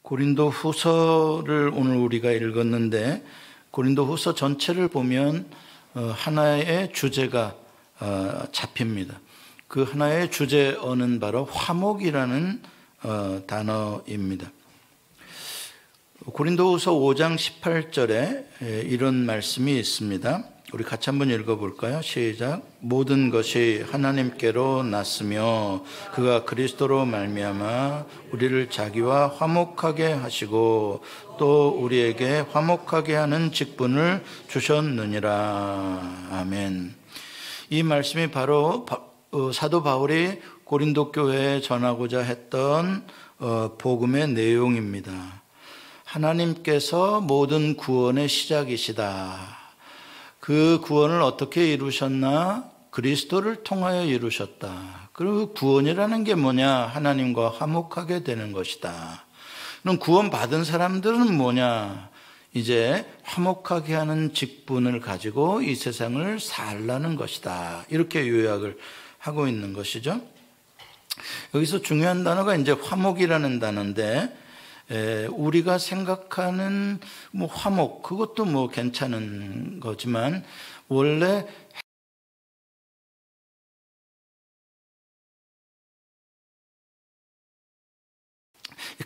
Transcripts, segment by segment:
고린도 후서를 오늘 우리가 읽었는데 고린도 후서 전체를 보면 하나의 주제가 잡힙니다. 그 하나의 주제어는 바로 화목이라는 단어입니다. 고린도후서 5장 18절에 이런 말씀이 있습니다. 우리 같이 한번 읽어볼까요? 시작. 모든 것이 하나님께로 났으며 그가 그리스도로 말미암아 우리를 자기와 화목하게 하시고 또 우리에게 화목하게 하는 직분을 주셨느니라. 아멘. 이 말씀이 바로 사도 바울이 고린도 교회에 전하고자 했던 복음의 내용입니다. 하나님께서 모든 구원의 시작이시다. 그 구원을 어떻게 이루셨나? 그리스도를 통하여 이루셨다. 그리고 구원이라는 게 뭐냐? 하나님과 화목하게 되는 것이다. 그럼 구원 받은 사람들은 뭐냐? 이제 화목하게 하는 직분을 가지고 이 세상을 살라는 것이다. 이렇게 요약을 하고 있는 것이죠. 여기서 중요한 단어가 이제 화목이라는 단어인데, 우리가 생각하는 화목, 그것도 괜찮은 거지만, 원래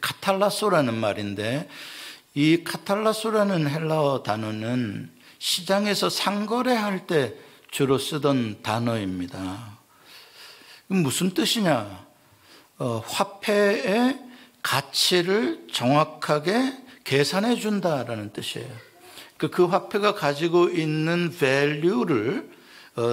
카탈라소라는 말인데, 이 카탈라소라는 헬라어 단어는 시장에서 상거래할 때 주로 쓰던 단어입니다. 무슨 뜻이냐? 화폐의 가치를 정확하게 계산해 준다라는 뜻이에요. 그 화폐가 가지고 있는 value를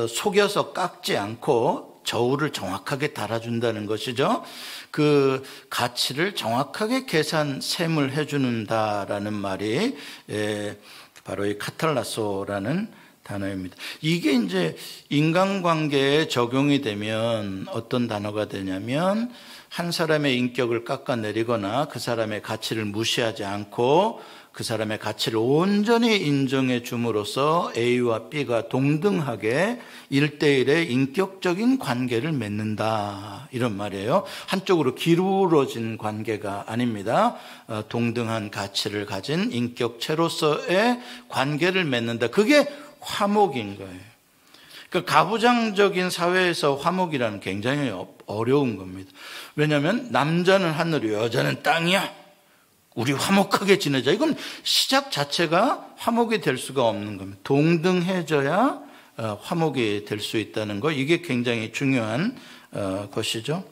속여서 깎지 않고 저울을 정확하게 달아준다는 것이죠. 그 가치를 정확하게 계산셈을 해주는다라는 말이 바로 이 카탈라소라는 단어입니다. 이게 이제 인간관계에 적용이 되면 어떤 단어가 되냐면 한 사람의 인격을 깎아내리거나 그 사람의 가치를 무시하지 않고 그 사람의 가치를 온전히 인정해 줌으로써 A와 B가 동등하게 1대1의 인격적인 관계를 맺는다. 이런 말이에요. 한쪽으로 기울어진 관계가 아닙니다. 동등한 가치를 가진 인격체로서의 관계를 맺는다. 그게 화목인 거예요. 그러니까 가부장적인 사회에서 화목이라는 굉장히 어려운 겁니다. 왜냐하면 남자는 하늘이요, 여자는 땅이야. 우리 화목하게 지내자. 이건 시작 자체가 화목이 될 수가 없는 겁니다. 동등해져야 화목이 될 수 있다는 거, 이게 굉장히 중요한 것이죠.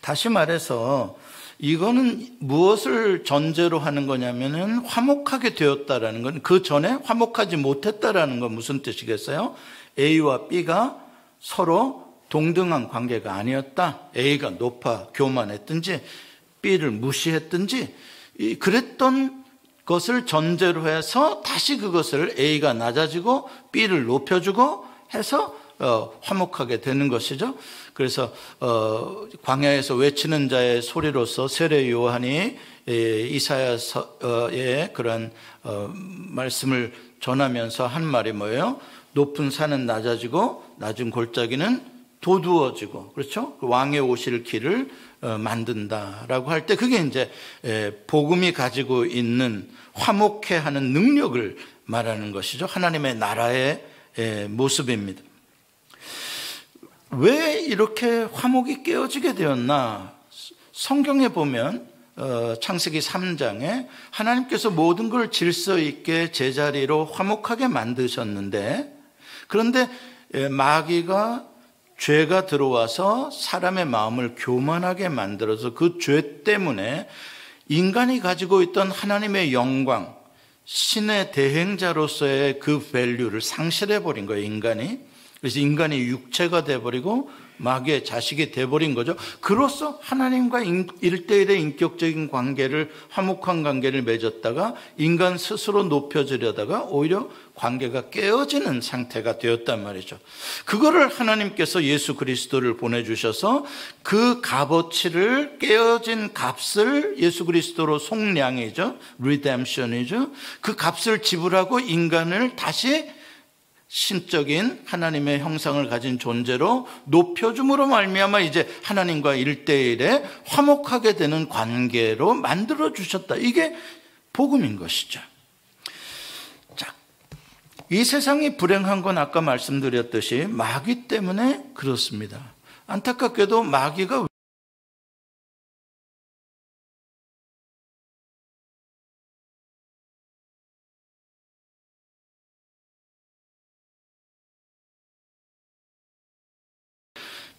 다시 말해서 이거는 무엇을 전제로 하는 거냐면은 화목하게 되었다라는 건 그 전에 화목하지 못했다라는 건 무슨 뜻이겠어요? A와 B가 서로 동등한 관계가 아니었다. A가 높아 교만했든지 B를 무시했든지 그랬던 것을 전제로 해서 다시 그것을 A가 낮아지고 B를 높여주고 해서 화목하게 되는 것이죠. 그래서 광야에서 외치는 자의 소리로서 세례 요한이 이사야서의 그런 말씀을 전하면서 한 말이 뭐예요? 높은 산은 낮아지고 낮은 골짜기는 도두어지고, 그렇죠? 왕의 오실 길을 만든다라고 할 때 그게 이제 복음이 가지고 있는 화목해 하는 능력을 말하는 것이죠. 하나님의 나라의 모습입니다. 왜 이렇게 화목이 깨어지게 되었나? 성경에 보면 창세기 3장에 하나님께서 모든 걸 질서 있게 제자리로 화목하게 만드셨는데, 그런데 마귀가 죄가 들어와서 사람의 마음을 교만하게 만들어서 그 죄 때문에 인간이 가지고 있던 하나님의 영광, 신의 대행자로서의 그 밸류를 상실해버린 거예요, 인간이. 그래서 인간이 육체가 돼버리고 마귀의 자식이 돼버린 거죠. 그로써 하나님과 1대1의 인격적인 관계를, 화목한 관계를 맺었다가 인간 스스로 높여지려다가 오히려 관계가 깨어지는 상태가 되었단 말이죠. 그거를 하나님께서 예수 그리스도를 보내주셔서 그 값어치를, 깨어진 값을 예수 그리스도로 속량이죠. 리뎀션이죠. 그 값을 지불하고 인간을 다시 신적인 하나님의 형상을 가진 존재로 높여줌으로 말미암아 이제 하나님과 1대1의 화목하게 되는 관계로 만들어 주셨다. 이게 복음인 것이죠. 자, 이 세상이 불행한 건 아까 말씀드렸듯이 마귀 때문에 그렇습니다. 안타깝게도 마귀가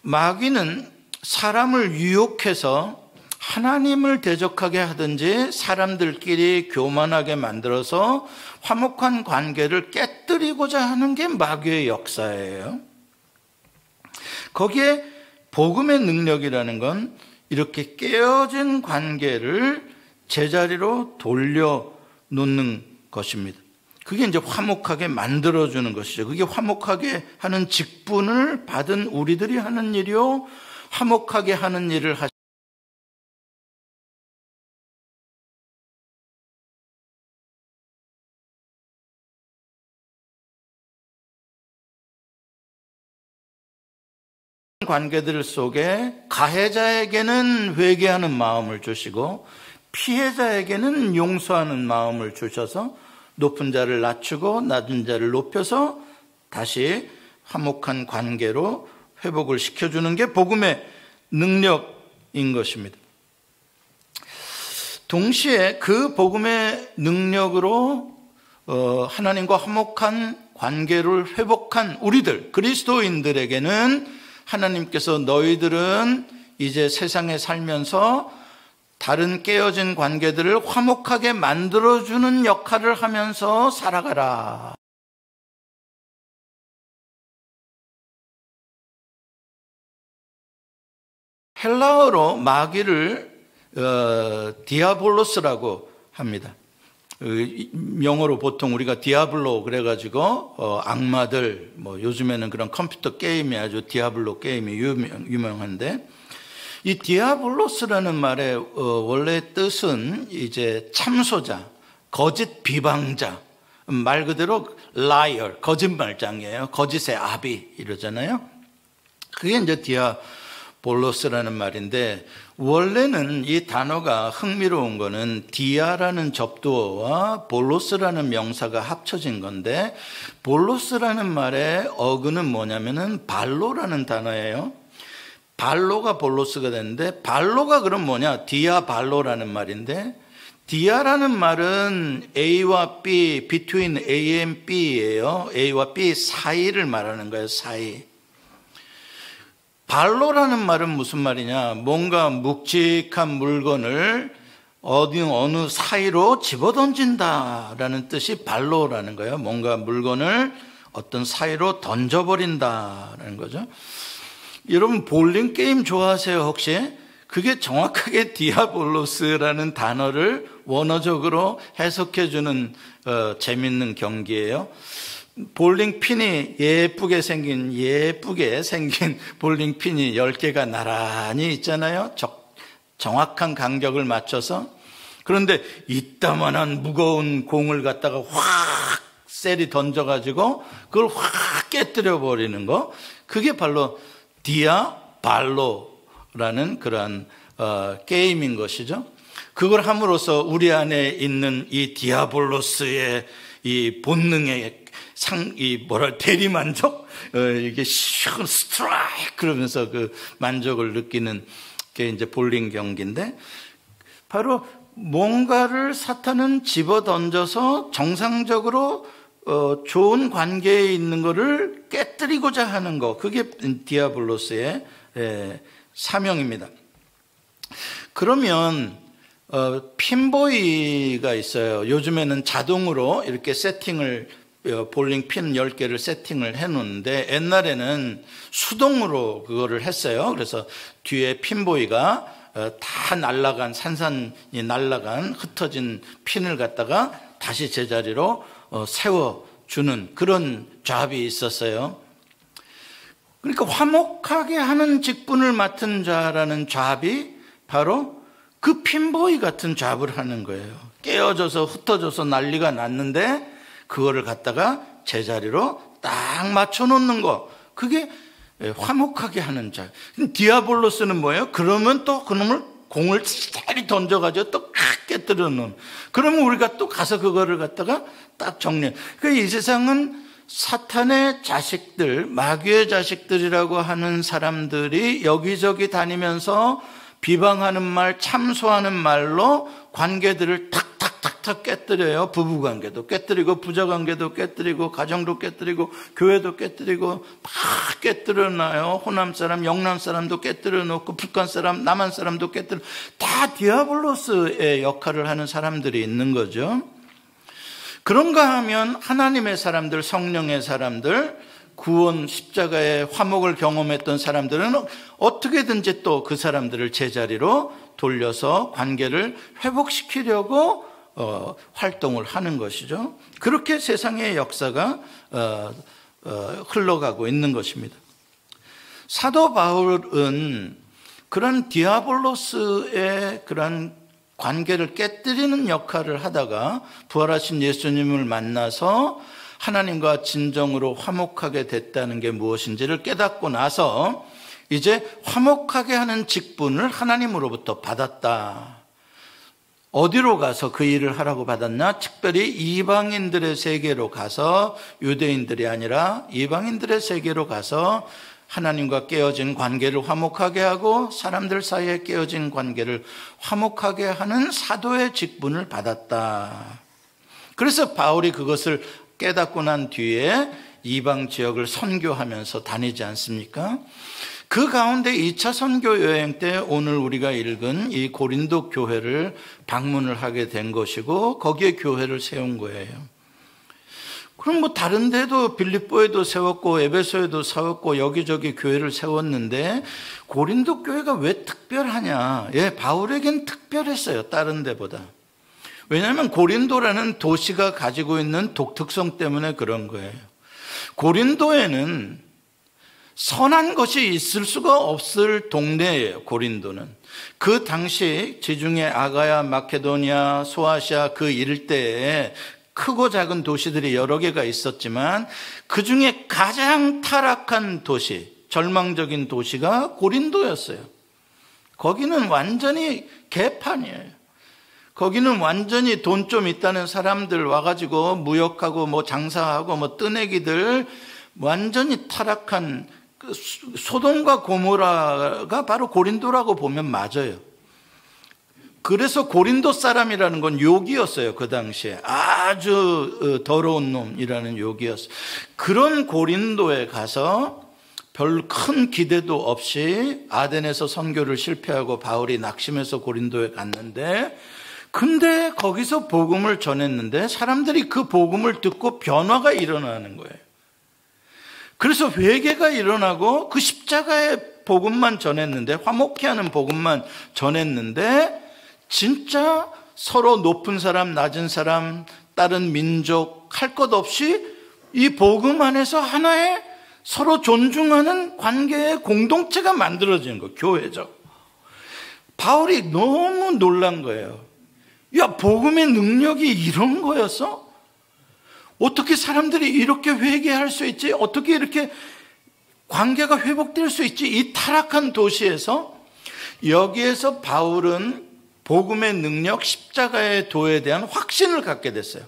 마귀는 사람을 유혹해서 하나님을 대적하게 하든지 사람들끼리 교만하게 만들어서 화목한 관계를 깨뜨리고자 하는 게 마귀의 역사예요. 거기에 복음의 능력이라는 건 이렇게 깨어진 관계를 제자리로 돌려놓는 것입니다. 그게 이제 화목하게 만들어주는 것이죠. 그게 화목하게 하는 직분을 받은 우리들이 하는 일이요. 화목하게 하는 일을 관계들 속에 가해자에게는 회개하는 마음을 주시고 피해자에게는 용서하는 마음을 주셔서 높은 자를 낮추고 낮은 자를 높여서 다시 화목한 관계로 회복을 시켜주는 게 복음의 능력인 것입니다. 동시에 그 복음의 능력으로 하나님과 화목한 관계를 회복한 우리들, 그리스도인들에게는 하나님께서 너희들은 이제 세상에 살면서 다른 깨어진 관계들을 화목하게 만들어주는 역할을 하면서 살아가라. 헬라어로 마귀를 디아볼로스라고 합니다. 영어로 보통 우리가 디아블로 그래가지고 악마들, 요즘에는 그런 컴퓨터 게임이 아주 디아블로 게임이 유명한데, 이 디아블로스라는 말의 원래 뜻은 이제 참소자, 거짓 비방자, 말 그대로 liar, 거짓말장이에요. 거짓의 아비 이러잖아요. 그게 이제 디아볼로스라는 말인데, 원래는 이 단어가 흥미로운 거는 디아라는 접두어와 볼로스라는 명사가 합쳐진 건데, 볼로스라는 말의 어근은 뭐냐면은 발로라는 단어예요. 발로가 볼로스가 됐는데, 발로가 그럼 뭐냐? 디아발로라는 말인데, 디아라는 말은 A와 B, between A and B예요. A와 B 사이를 말하는 거예요. 사이. 발로라는 말은 무슨 말이냐? 뭔가 묵직한 물건을 어느 사이로 집어던진다라는 뜻이 발로라는 거예요. 뭔가 물건을 어떤 사이로 던져버린다라는 거죠. 여러분 볼링 게임 좋아하세요 혹시? 그게 정확하게 디아볼로스라는 단어를 원어적으로 해석해주는 재밌는 경기예요. 볼링 핀이 예쁘게 생긴 볼링 핀이 10개가 나란히 있잖아요. 정확한 간격을 맞춰서. 그런데 이따만한 무거운 공을 갖다가 확 셀이 던져가지고 그걸 확 깨뜨려 버리는 거. 그게 바로 디아발로라는 그러한 게임인 것이죠. 그걸 함으로써 우리 안에 있는 이 디아볼로스의 이 본능의 대리만족? 이게 스트라이크 그러면서 그 만족을 느끼는 게 이제 볼링 경기인데, 바로 뭔가를 사탄은 집어 던져서 정상적으로 좋은 관계에 있는 거를 깨뜨리고자 하는 거, 그게 디아블로스의 사명입니다. 그러면 핀보이가 있어요. 요즘에는 자동으로 이렇게 세팅을, 볼링 핀 10개를 세팅을 해놓는데, 옛날에는 수동으로 그거를 했어요. 그래서 뒤에 핀보이가 다 날아간, 산산이 날아간 흩어진 핀을 갖다가 다시 제자리로 세워주는 그런 잡이 있었어요. 그러니까 화목하게 하는 직분을 맡은 자라는 잡이 바로 그 핀보이 같은 잡을 하는 거예요. 깨어져서 흩어져서 난리가 났는데 그거를 갖다가 제자리로 딱 맞춰놓는 거, 그게 화목하게 하는 자. 디아볼로스는 뭐예요? 그러면 또 그놈을 공을 잘 던져가지고 또 깨뜨려 놓은. 그러면 우리가 또 가서 그거를 갖다가 딱 정리해. 그러니까 이 세상은 사탄의 자식들, 마귀의 자식들이라고 하는 사람들이 여기저기 다니면서 비방하는 말, 참소하는 말로 관계들을 탁탁탁탁 깨뜨려요. 부부관계도 깨뜨리고, 부자관계도 깨뜨리고, 가정도 깨뜨리고, 교회도 깨뜨리고, 막 깨뜨려놔요. 호남 사람, 영남 사람도 깨뜨려 놓고, 북한 사람, 남한 사람도 깨뜨려. 다 디아블로스의 역할을 하는 사람들이 있는 거죠. 그런가 하면 하나님의 사람들, 성령의 사람들, 구원 십자가의 화목을 경험했던 사람들은 어떻게든지 또 그 사람들을 제자리로 돌려서 관계를 회복시키려고 활동을 하는 것이죠. 그렇게 세상의 역사가 흘러가고 있는 것입니다. 사도 바울은 그런 디아볼로스의 그런 관계를 깨뜨리는 역할을 하다가 부활하신 예수님을 만나서 하나님과 진정으로 화목하게 됐다는 게 무엇인지를 깨닫고 나서 이제 화목하게 하는 직분을 하나님으로부터 받았다. 어디로 가서 그 일을 하라고 받았나? 특별히 이방인들의 세계로 가서, 유대인들이 아니라 이방인들의 세계로 가서 하나님과 깨어진 관계를 화목하게 하고 사람들 사이에 깨어진 관계를 화목하게 하는 사도의 직분을 받았다. 그래서 바울이 그것을 깨닫고 난 뒤에 이방 지역을 선교하면서 다니지 않습니까? 그 가운데 2차 선교 여행 때 오늘 우리가 읽은 이 고린도 교회를 방문을 하게 된 것이고 거기에 교회를 세운 거예요. 그럼 뭐 다른 데도 빌립보에도 세웠고 에베소에도 세웠고 여기저기 교회를 세웠는데 고린도 교회가 왜 특별하냐? 바울에겐 특별했어요. 다른 데보다. 왜냐하면 고린도라는 도시가 가지고 있는 독특성 때문에 그런 거예요. 고린도에는 선한 것이 있을 수가 없을 동네예요. 고린도는. 그 당시 지중해 아가야, 마케도니아, 소아시아 그 일대에 크고 작은 도시들이 여러 개가 있었지만 그 중에 가장 타락한 도시, 절망적인 도시가 고린도였어요. 거기는 완전히 개판이에요. 거기는 완전히 돈 좀 있다는 사람들 와가지고 무역하고 뭐 장사하고 뭐 뜨내기들 완전히 타락한 소돔과 고모라가 바로 고린도라고 보면 맞아요. 그래서 고린도 사람이라는 건 욕이었어요. 그 당시에 아주 더러운 놈이라는 욕이었어요. 그런 고린도에 가서 별 큰 기대도 없이 아덴에서 선교를 실패하고 바울이 낙심해서 고린도에 갔는데 근데 거기서 복음을 전했는데 사람들이 그 복음을 듣고 변화가 일어나는 거예요. 그래서 회개가 일어나고 그 십자가의 복음만 전했는데 화목케 하는 복음만 전했는데 진짜 서로 높은 사람, 낮은 사람, 다른 민족 할 것 없이 이 복음 안에서 하나의 서로 존중하는 관계의 공동체가 만들어지는 거예요. 교회죠. 바울이 너무 놀란 거예요. 야, 복음의 능력이 이런 거였어? 어떻게 사람들이 이렇게 회개할 수 있지? 어떻게 이렇게 관계가 회복될 수 있지? 이 타락한 도시에서 여기에서 바울은 복음의 능력, 십자가의 도에 대한 확신을 갖게 됐어요.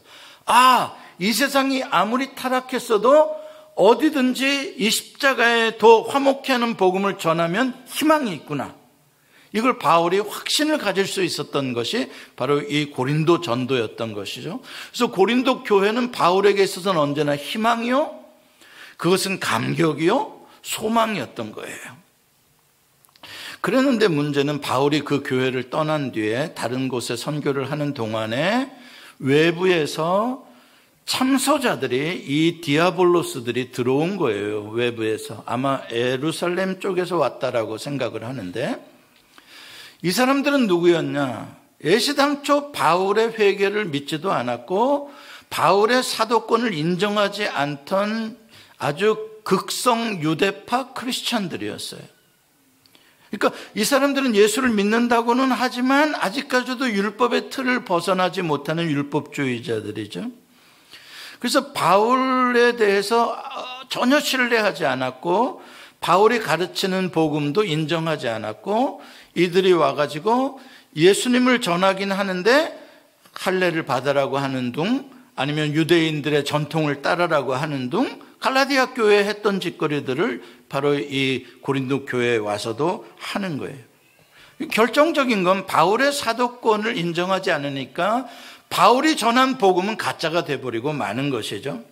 아, 이 세상이 아무리 타락했어도 어디든지 이 십자가의 도 화목케 하는 복음을 전하면 희망이 있구나. 이걸 바울이 확신을 가질 수 있었던 것이 바로 이 고린도 전도였던 것이죠. 그래서 고린도 교회는 바울에게 있어서는 언제나 희망이요, 그것은 감격이요, 소망이었던 거예요. 그랬는데 문제는 바울이 그 교회를 떠난 뒤에 다른 곳에 선교를 하는 동안에 외부에서 참소자들이 이 디아볼로스들이 들어온 거예요. 외부에서. 아마 예루살렘 쪽에서 왔다라고 생각을 하는데 이 사람들은 누구였냐? 애시당초 바울의 회개를 믿지도 않았고 바울의 사도권을 인정하지 않던 아주 극성 유대파 크리스천들이었어요. 그러니까 이 사람들은 예수를 믿는다고는 하지만 아직까지도 율법의 틀을 벗어나지 못하는 율법주의자들이죠. 그래서 바울에 대해서 전혀 신뢰하지 않았고 바울이 가르치는 복음도 인정하지 않았고 이들이 와가지고 예수님을 전하긴 하는데 할례를 받으라고 하는 둥 아니면 유대인들의 전통을 따르라고 하는 둥 갈라디아 교회에 했던 짓거리들을 바로 이 고린도 교회에 와서도 하는 거예요. 결정적인 건 바울의 사도권을 인정하지 않으니까 바울이 전한 복음은 가짜가 돼버리고 마는 것이죠.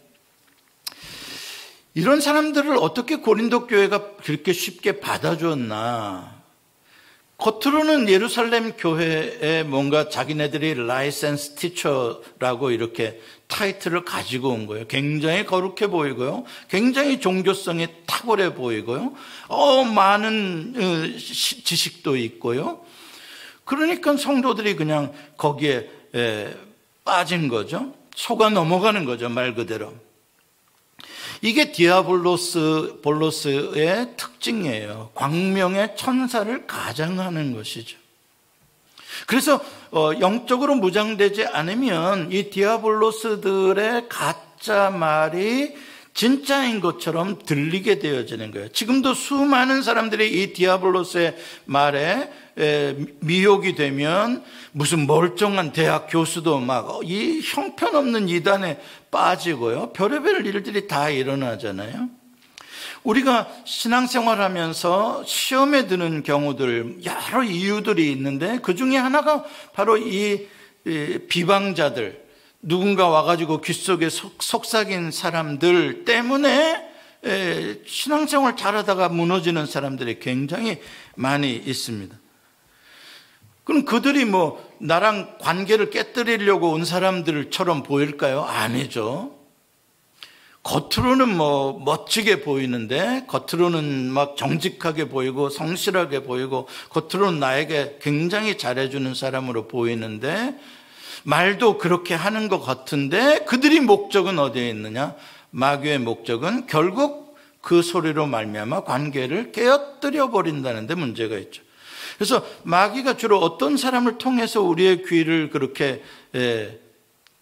이런 사람들을 어떻게 고린도 교회가 그렇게 쉽게 받아주었나. 겉으로는 예루살렘 교회에 뭔가 자기네들이 라이센스 티처라고 이렇게 타이틀을 가지고 온 거예요. 굉장히 거룩해 보이고요. 굉장히 종교성이 탁월해 보이고요. 많은 지식도 있고요. 그러니까 성도들이 그냥 거기에 빠진 거죠. 속아 넘어가는 거죠, 말 그대로. 이게 볼로스의 특징이에요. 광명의 천사를 가장하는 것이죠. 그래서 영적으로 무장되지 않으면 이 디아볼로스들의 가짜 말이 진짜인 것처럼 들리게 되어지는 거예요. 지금도 수많은 사람들이 이 디아볼로스의 말에 미혹이 되면 무슨 멀쩡한 대학 교수도 막 이 형편없는 이단에 빠지고요. 별의별 일들이 다 일어나잖아요. 우리가 신앙생활하면서 시험에 드는 경우들 여러 이유들이 있는데 그 중에 하나가 바로 이 비방자들, 누군가 와가지고 귓속에 속삭인 사람들 때문에 신앙생활 잘하다가 무너지는 사람들이 굉장히 많이 있습니다. 그럼 그들이 나랑 관계를 깨뜨리려고 온 사람들처럼 보일까요? 아니죠. 겉으로는 멋지게 보이는데, 겉으로는 막 정직하게 보이고 성실하게 보이고 겉으로는 나에게 굉장히 잘해주는 사람으로 보이는데 말도 그렇게 하는 것 같은데 그들이 목적은 어디에 있느냐? 마귀의 목적은 결국 그 소리로 말미암아 관계를 깨어뜨려 버린다는 데 문제가 있죠. 그래서 마귀가 주로 어떤 사람을 통해서 우리의 귀를 그렇게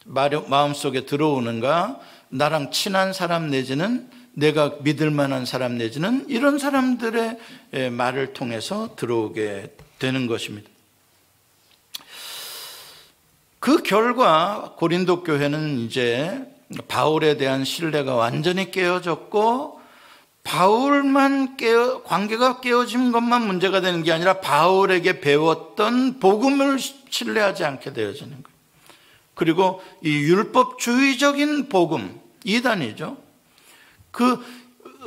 마음속에 들어오는가? 나랑 친한 사람 내지는 내가 믿을 만한 사람 내지는 이런 사람들의 말을 통해서 들어오게 되는 것입니다. 그 결과 고린도 교회는 이제 바울에 대한 신뢰가 완전히 깨어졌고 바울만 관계가 깨어진 것만 문제가 되는 게 아니라 바울에게 배웠던 복음을 신뢰하지 않게 되어지는 거예요. 그리고 이 율법주의적인 복음, 이단이죠. 그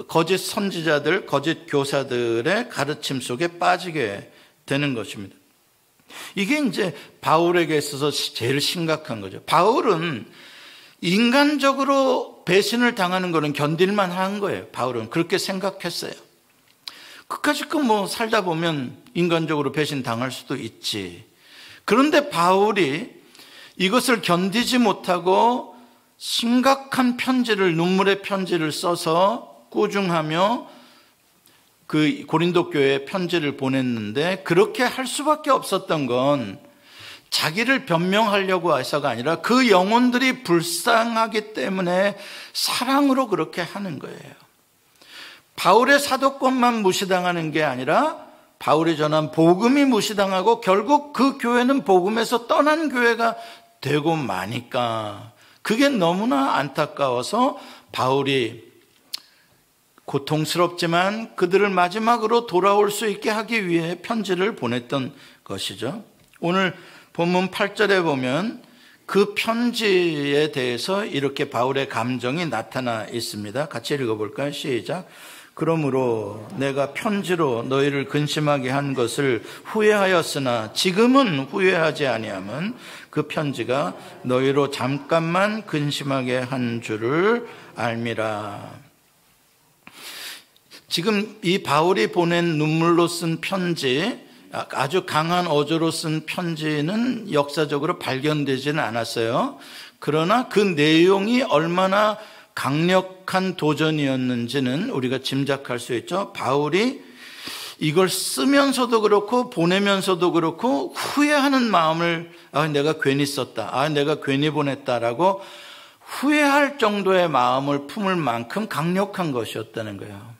거짓 선지자들, 거짓 교사들의 가르침 속에 빠지게 되는 것입니다. 이게 이제 바울에게 있어서 제일 심각한 거죠. 바울은 인간적으로 배신을 당하는 거는 견딜만 한 거예요. 바울은 그렇게 생각했어요. 그까짓 거 살다 보면 인간적으로 배신 당할 수도 있지. 그런데 바울이 이것을 견디지 못하고 심각한 편지를, 눈물의 편지를 써서 꾸중하며 그 고린도 교회에 편지를 보냈는데 그렇게 할 수밖에 없었던 건 자기를 변명하려고 해서가 아니라 그 영혼들이 불쌍하기 때문에 사랑으로 그렇게 하는 거예요. 바울의 사도권만 무시당하는 게 아니라 바울이 전한 복음이 무시당하고 결국 그 교회는 복음에서 떠난 교회가 되고 마니까 그게 너무나 안타까워서 바울이 고통스럽지만 그들을 마지막으로 돌아올 수 있게 하기 위해 편지를 보냈던 것이죠. 오늘 본문 8절에 보면 그 편지에 대해서 이렇게 바울의 감정이 나타나 있습니다. 같이 읽어볼까요? 시작. 그러므로 내가 편지로 너희를 근심하게 한 것을 후회하였으나 지금은 후회하지 아니함은 그 편지가 너희로 잠깐만 근심하게 한 줄을 알미라. 지금 이 바울이 보낸 눈물로 쓴 편지, 아주 강한 어조로 쓴 편지는 역사적으로 발견되지는 않았어요. 그러나 그 내용이 얼마나 강력한 도전이었는지는 우리가 짐작할 수 있죠. 바울이 이걸 쓰면서도 그렇고 보내면서도 그렇고 후회하는 마음을 내가 괜히 썼다, 내가 괜히 보냈다라고 후회할 정도의 마음을 품을 만큼 강력한 것이었다는 거예요.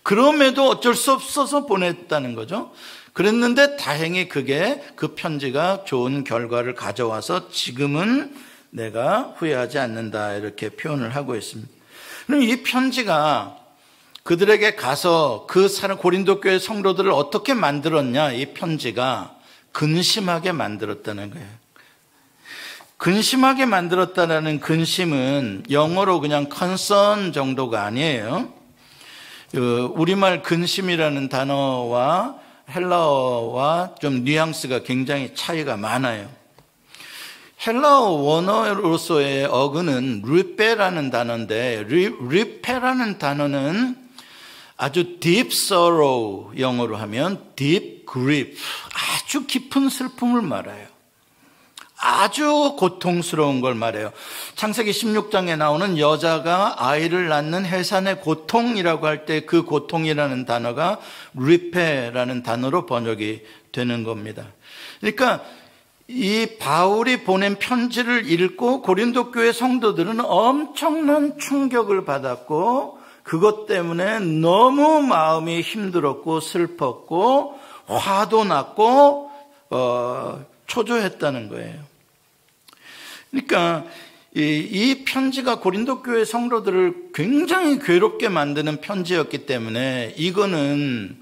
그럼에도 어쩔 수 없어서 보냈다는 거죠. 그랬는데 다행히 그 편지가 좋은 결과를 가져와서 지금은 내가 후회하지 않는다, 이렇게 표현을 하고 있습니다. 그럼 이 편지가 그들에게 가서 고린도 교회 성도들을 어떻게 만들었냐? 이 편지가 근심하게 만들었다는 거예요. 근심하게 만들었다는 근심은 영어로 그냥 concern 정도가 아니에요. 우리말 근심이라는 단어와 헬라어와 좀 뉘앙스가 굉장히 차이가 많아요. 헬라어 원어로서의 어근은 리페라는 단어인데, 리페라는 단어는 아주 deep sorrow, 영어로 하면 deep grief, 아주 깊은 슬픔을 말해요. 아주 고통스러운 걸 말해요. 창세기 16장에 나오는 여자가 아이를 낳는 해산의 고통이라고 할 때 그 고통이라는 단어가 리페라는 단어로 번역이 되는 겁니다. 그러니까 이 바울이 보낸 편지를 읽고 고린도 교회 성도들은 엄청난 충격을 받았고, 그것 때문에 너무 마음이 힘들었고 슬펐고 화도 났고 초조했다는 거예요. 그러니까 이 편지가 고린도 교회 성도들을 굉장히 괴롭게 만드는 편지였기 때문에 이거는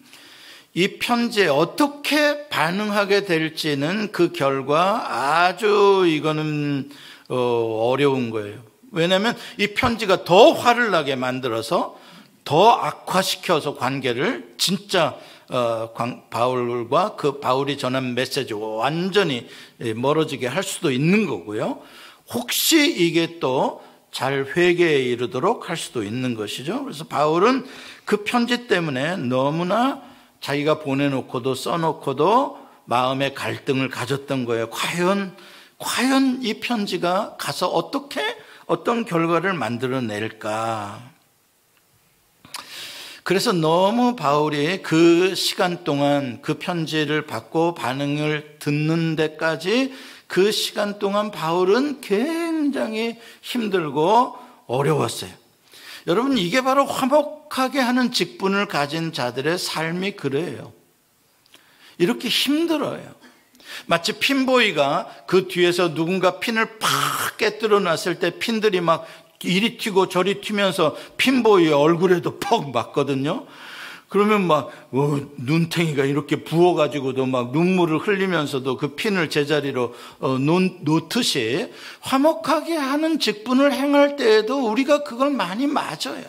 이 편지에 어떻게 반응하게 될지는 그 결과 아주 이거는 어려운 거예요. 왜냐하면 이 편지가 더 화를 나게 만들어서 더 악화시켜서 관계를 진짜 바울과 바울이 전한 메시지와 완전히 멀어지게 할 수도 있는 거고요. 혹시 이게 또 잘 회개에 이르도록 할 수도 있는 것이죠. 그래서 바울은 그 편지 때문에 너무나 자기가 보내놓고도 써놓고도 마음의 갈등을 가졌던 거예요. 과연 이 편지가 가서 어떤 결과를 만들어낼까. 그래서 너무 바울이 그 시간 동안 그 편지를 받고 반응을 듣는 데까지 그 시간 동안 바울은 굉장히 힘들고 어려웠어요. 여러분, 이게 바로 화목하게 하는 직분을 가진 자들의 삶이 그래요. 이렇게 힘들어요. 마치 핀보이가 그 뒤에서 누군가 핀을 팍 깨뜨려 놨을 때 핀들이 막 이리 튀고 저리 튀면서 핀보이의 얼굴에도 퍽 맞거든요. 그러면 막 눈탱이가 이렇게 부어가지고도 막 눈물을 흘리면서도 그 핀을 제자리로 놓듯이 화목하게 하는 직분을 행할 때에도 우리가 그걸 많이 맞아요.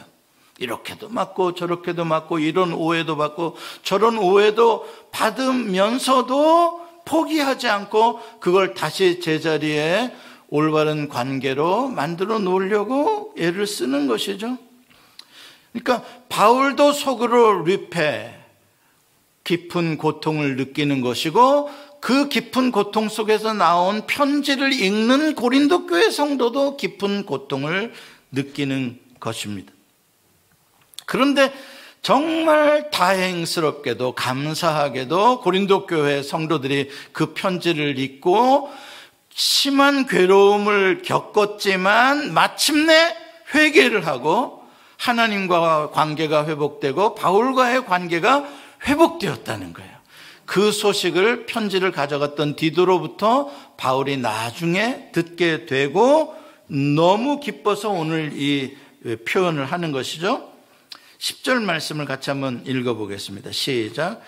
이렇게도 맞고 저렇게도 맞고 이런 오해도 받고 저런 오해도 받으면서도 포기하지 않고 그걸 다시 제자리에 올바른 관계로 만들어 놓으려고 애를 쓰는 것이죠. 그러니까 바울도 속으로 리페, 깊은 고통을 느끼는 것이고, 그 깊은 고통 속에서 나온 편지를 읽는 고린도 교회 성도도 깊은 고통을 느끼는 것입니다. 그런데 정말 다행스럽게도 감사하게도 고린도 교회 성도들이 그 편지를 읽고 심한 괴로움을 겪었지만 마침내 회개를 하고 하나님과 관계가 회복되고 바울과의 관계가 회복되었다는 거예요. 그 소식을 편지를 가져갔던 디도로부터 바울이 나중에 듣게 되고 너무 기뻐서 오늘 이 표현을 하는 것이죠. 10절 말씀을 같이 한번 읽어보겠습니다. 시작.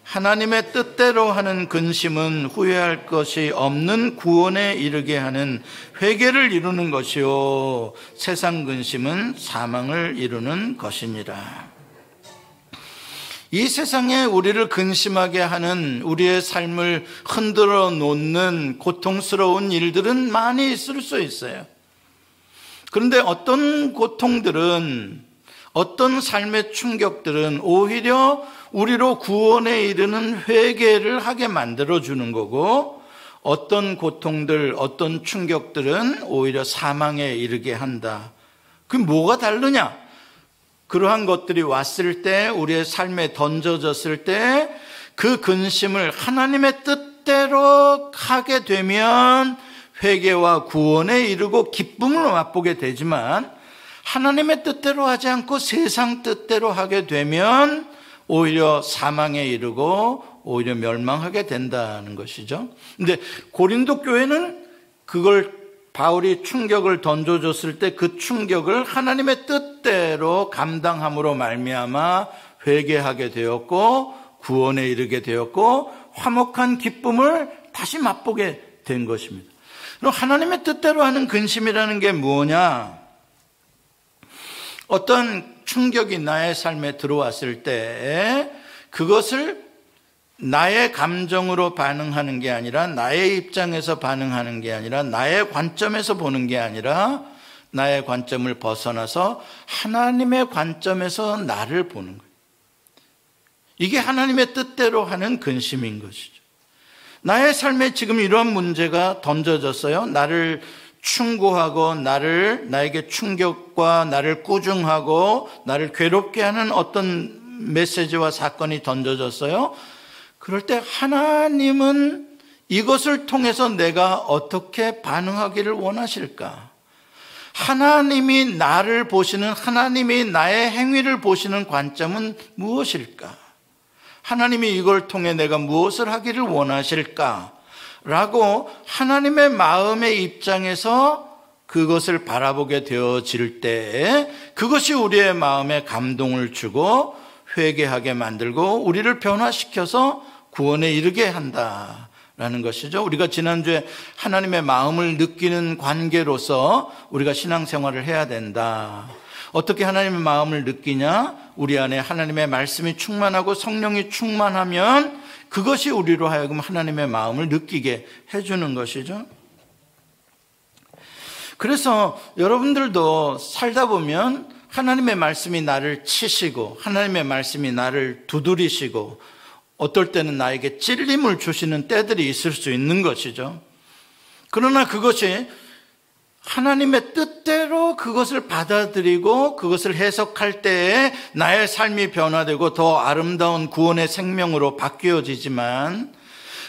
하나님의 뜻대로 하는 근심은 후회할 것이 없는 구원에 이르게 하는 회개를 이루는 것이요 세상 근심은 사망을 이루는 것이니라. 이 세상에 우리를 근심하게 하는, 우리의 삶을 흔들어 놓는 고통스러운 일들은 많이 있을 수 있어요. 그런데 어떤 고통들은, 어떤 삶의 충격들은 오히려 우리로 구원에 이르는 회개를 하게 만들어주는 거고, 어떤 고통들, 어떤 충격들은 오히려 사망에 이르게 한다. 그럼 뭐가 다르냐? 그러한 것들이 왔을 때, 우리의 삶에 던져졌을 때 그 근심을 하나님의 뜻대로 하게 되면 회개와 구원에 이르고 기쁨을 맛보게 되지만 하나님의 뜻대로 하지 않고 세상 뜻대로 하게 되면 오히려 사망에 이르고 오히려 멸망하게 된다는 것이죠. 근데 고린도 교회는 그걸 바울이 충격을 던져줬을 때 그 충격을 하나님의 뜻대로 감당함으로 말미암아 회개하게 되었고 구원에 이르게 되었고 화목한 기쁨을 다시 맛보게 된 것입니다. 그럼 하나님의 뜻대로 하는 근심이라는 게 뭐냐? 어떤 충격이 나의 삶에 들어왔을 때 그것을 나의 감정으로 반응하는 게 아니라 나의 입장에서 반응하는 게 아니라 나의 관점에서 보는 게 아니라 나의 관점을 벗어나서 하나님의 관점에서 나를 보는 거예요. 이게 하나님의 뜻대로 하는 근심인 것이죠. 나의 삶에 지금 이러한 문제가 던져졌어요. 나를 충고하고 나에게 충격과 나를 꾸중하고 나를 괴롭게 하는 어떤 메시지와 사건이 던져졌어요. 그럴 때 하나님은 이것을 통해서 내가 어떻게 반응하기를 원하실까? 하나님이 나를 보시는, 하나님이 나의 행위를 보시는 관점은 무엇일까? 하나님이 이걸 통해 내가 무엇을 하기를 원하실까? 라고 하나님의 마음의 입장에서 그것을 바라보게 되어질 때 그것이 우리의 마음에 감동을 주고 회개하게 만들고 우리를 변화시켜서 구원에 이르게 한다라는 것이죠. 우리가 지난주에 하나님의 마음을 느끼는 관계로서 우리가 신앙생활을 해야 된다. 어떻게 하나님의 마음을 느끼냐? 우리 안에 하나님의 말씀이 충만하고 성령이 충만하면 그것이 우리로 하여금 하나님의 마음을 느끼게 해주는 것이죠. 그래서 여러분들도 살다 보면 하나님의 말씀이 나를 치시고 하나님의 말씀이 나를 두드리시고 어떨 때는 나에게 찔림을 주시는 때들이 있을 수 있는 것이죠. 그러나 그것이 하나님의 뜻대로 그것을 받아들이고 그것을 해석할 때에 나의 삶이 변화되고 더 아름다운 구원의 생명으로 바뀌어지지만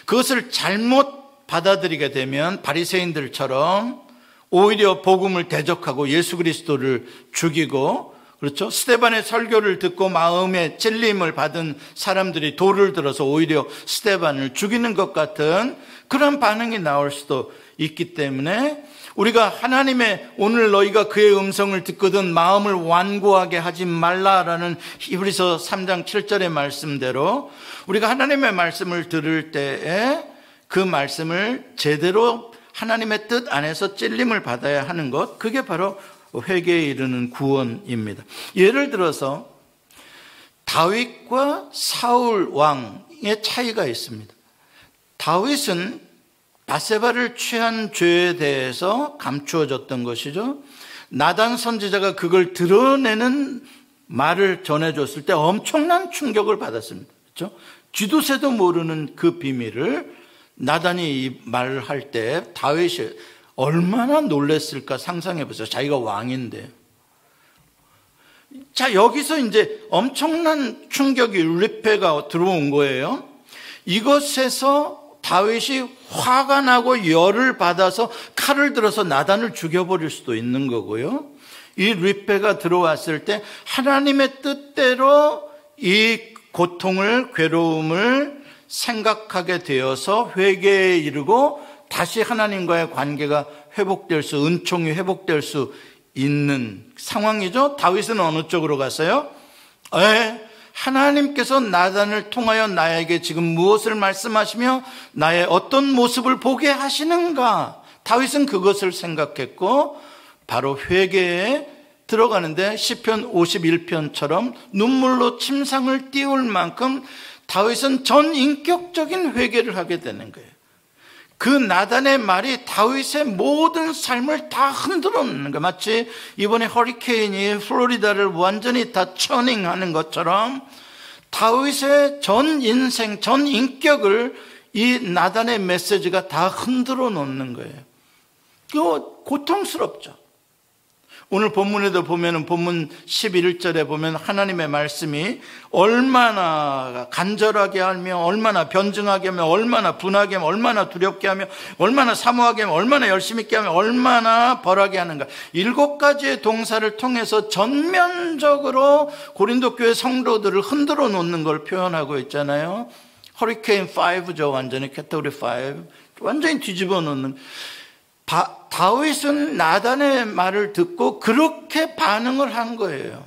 그것을 잘못 받아들이게 되면 바리새인들처럼 오히려 복음을 대적하고 예수 그리스도를 죽이고, 그렇죠? 스데반의 설교를 듣고 마음에 찔림을 받은 사람들이 돌을 들어서 오히려 스데반을 죽이는 것 같은 그런 반응이 나올 수도 있기 때문에 우리가 하나님의 오늘 너희가 그의 음성을 듣거든 마음을 완고하게 하지 말라라는 히브리서 3장 7절의 말씀대로 우리가 하나님의 말씀을 들을 때에 그 말씀을 제대로 하나님의 뜻 안에서 찔림을 받아야 하는 것, 그게 바로 회개에 이르는 구원입니다. 예를 들어서 다윗과 사울 왕의 차이가 있습니다. 다윗은 밧세바를 취한 죄에 대해서 감추어졌던 것이죠. 나단 선지자가 그걸 드러내는 말을 전해줬을 때 엄청난 충격을 받았습니다. 그렇죠? 쥐도새도 모르는 그 비밀을 나단이 이 말을 할 때 다윗이 얼마나 놀랬을까 상상해 보세요. 자기가 왕인데. 자, 여기서 이제 엄청난 충격이 리페가 들어온 거예요. 이것에서 다윗이 화가 나고 열을 받아서 칼을 들어서 나단을 죽여버릴 수도 있는 거고요. 이 리페가 들어왔을 때 하나님의 뜻대로 이 고통을, 괴로움을 생각하게 되어서 회개에 이르고 다시 하나님과의 관계가 회복될 수, 은총이 회복될 수 있는 상황이죠. 다윗은 어느 쪽으로 갔어요? 하나님께서 나단을 통하여 나에게 지금 무엇을 말씀하시며 나의 어떤 모습을 보게 하시는가? 다윗은 그것을 생각했고 바로 회개에 들어가는데 시편 51편처럼 눈물로 침상을 띄울 만큼 다윗은 전인격적인 회개를 하게 되는 거예요. 그 나단의 말이 다윗의 모든 삶을 다 흔들어 놓는 거예요. 마치 이번에 허리케인이 플로리다를 완전히 다 처닝하는 것처럼 다윗의 전 인생, 전 인격을 이 나단의 메시지가 다 흔들어 놓는 거예요. 이거 고통스럽죠. 오늘 본문에도 보면은 본문 11절에 보면 하나님의 말씀이 얼마나 간절하게 하며, 얼마나 변증하게 하며, 얼마나 분하게 하며, 얼마나 두렵게 하며, 얼마나 사모하게 하며, 얼마나 열심히 있게 하며, 얼마나 벌하게 하는가. 7가지의 동사를 통해서 전면적으로 고린도 교회 성도들을 흔들어 놓는 걸 표현하고 있잖아요. 허리케인 5죠. 완전히 캐터고리 5. 완전히 뒤집어 놓는. 다윗은 나단의 말을 듣고 그렇게 반응을 한 거예요.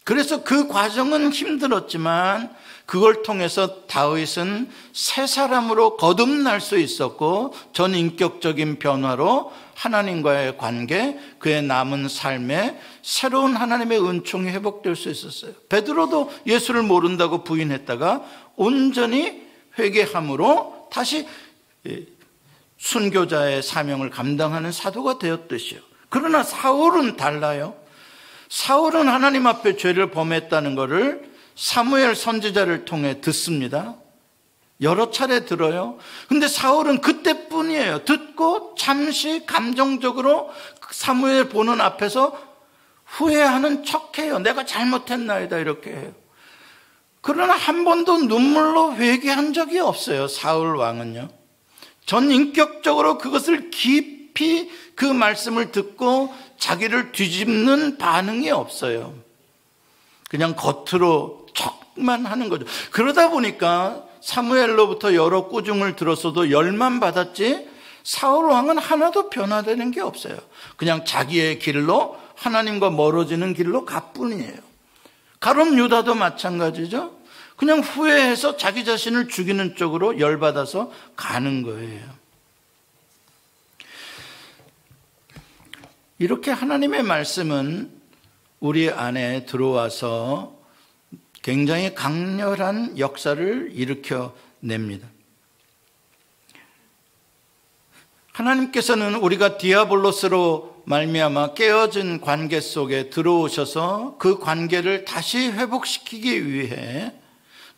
그래서 그 과정은 힘들었지만 그걸 통해서 다윗은 새 사람으로 거듭날 수 있었고, 전인격적인 변화로 하나님과의 관계, 그의 남은 삶에 새로운 하나님의 은총이 회복될 수 있었어요. 베드로도 예수를 모른다고 부인했다가 온전히 회개함으로 다시 순교자의 사명을 감당하는 사도가 되었듯이요. 그러나 사울은 달라요. 사울은 하나님 앞에 죄를 범했다는 것을 사무엘 선지자를 통해 듣습니다. 여러 차례 들어요. 근데 사울은 그때뿐이에요. 듣고 잠시 감정적으로 사무엘 보는 앞에서 후회하는 척해요. 내가 잘못했나이다 이렇게 해요. 그러나 한 번도 눈물로 회개한 적이 없어요. 사울 왕은요. 전인격적으로 그것을 깊이 그 말씀을 듣고 자기를 뒤집는 반응이 없어요. 그냥 겉으로 척만 하는 거죠. 그러다 보니까 사무엘로부터 여러 꾸중을 들었어도 열만 받았지 사울 왕은 하나도 변화되는 게 없어요. 그냥 자기의 길로 하나님과 멀어지는 길로 가뿐이에요. 가룟 유다도 마찬가지죠. 그냥 후회해서 자기 자신을 죽이는 쪽으로 열받아서 가는 거예요. 이렇게 하나님의 말씀은 우리 안에 들어와서 굉장히 강렬한 역사를 일으켜냅니다. 하나님께서는 우리가 디아블로스로 말미암아 깨어진 관계 속에 들어오셔서 그 관계를 다시 회복시키기 위해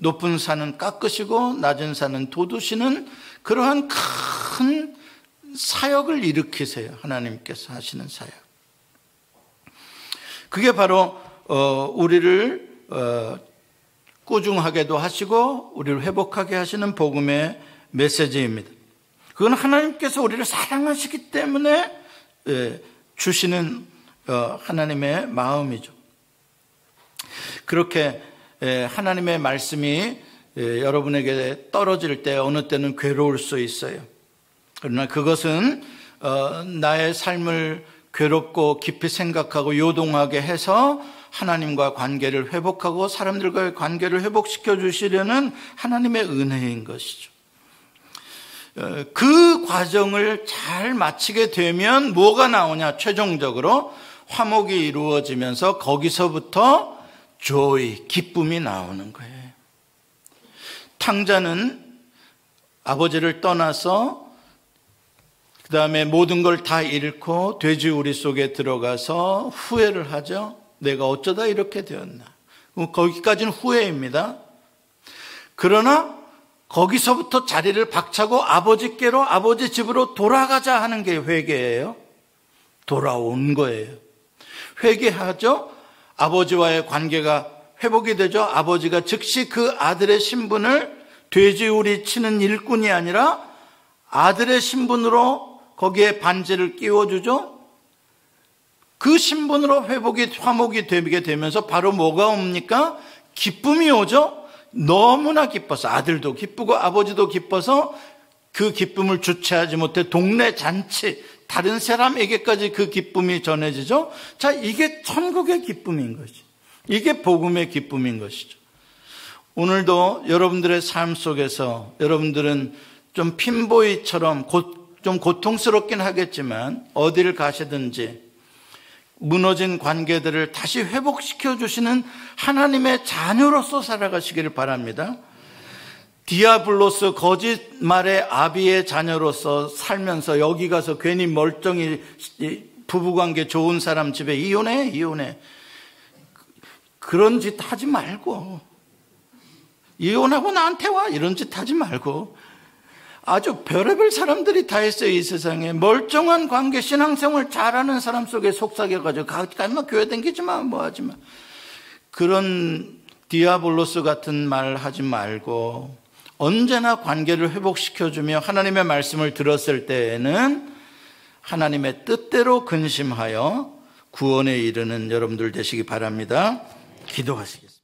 높은 산은 깎으시고 낮은 산은 돋우시는 그러한 큰 사역을 일으키세요. 하나님께서 하시는 사역. 그게 바로 우리를 꾸중하게도 하시고 우리를 회복하게 하시는 복음의 메시지입니다. 그건 하나님께서 우리를 사랑하시기 때문에 주시는 하나님의 마음이죠. 그렇게 하나님의 말씀이 여러분에게 떨어질 때 어느 때는 괴로울 수 있어요. 그러나 그것은 나의 삶을 괴롭고 깊이 생각하고 요동하게 해서 하나님과 관계를 회복하고 사람들과의 관계를 회복시켜 주시려는 하나님의 은혜인 것이죠. 그 과정을 잘 마치게 되면 뭐가 나오냐? 최종적으로 화목이 이루어지면서 거기서부터 joy, 기쁨이 나오는 거예요. 탕자는 아버지를 떠나서 그 다음에 모든 걸 다 잃고 돼지우리 속에 들어가서 후회를 하죠. 내가 어쩌다 이렇게 되었나. 거기까지는 후회입니다. 그러나 거기서부터 자리를 박차고 아버지께로, 아버지 집으로 돌아가자 하는 게 회개예요. 돌아온 거예요. 회개하죠. 아버지와의 관계가 회복이 되죠. 아버지가 즉시 그 아들의 신분을 돼지우리 치는 일꾼이 아니라 아들의 신분으로 거기에 반지를 끼워주죠. 그 신분으로 화목이 되게 되면서 바로 뭐가 옵니까? 기쁨이 오죠. 너무나 기뻐서 아들도 기쁘고 아버지도 기뻐서 그 기쁨을 주체하지 못해 동네 잔치, 다른 사람에게까지 그 기쁨이 전해지죠. 자, 이게 천국의 기쁨인 것이죠. 이게 복음의 기쁨인 것이죠. 오늘도 여러분들의 삶 속에서 여러분들은 좀 핀보이처럼 좀 고통스럽긴 하겠지만 어디를 가시든지 무너진 관계들을 다시 회복시켜 주시는 하나님의 자녀로서 살아가시기를 바랍니다. 디아블로스 거짓말의 아비의 자녀로서 살면서 여기 가서 괜히 멀쩡히 부부관계 좋은 사람 집에 이혼해 그런 짓 하지 말고, 이혼하고 나한테 와 이런 짓 하지 말고, 아주 별의별 사람들이 다 있어요. 이 세상에 멀쩡한 관계, 신앙생활 잘하는 사람 속에 속삭여가지고 가만 교회 다니지 마, 뭐 하지 마. 그런 디아볼로스 같은 말 하지 말고 언제나 관계를 회복시켜주며 하나님의 말씀을 들었을 때에는 하나님의 뜻대로 근심하여 구원에 이르는 여러분들 되시기 바랍니다. 기도하시겠습니다.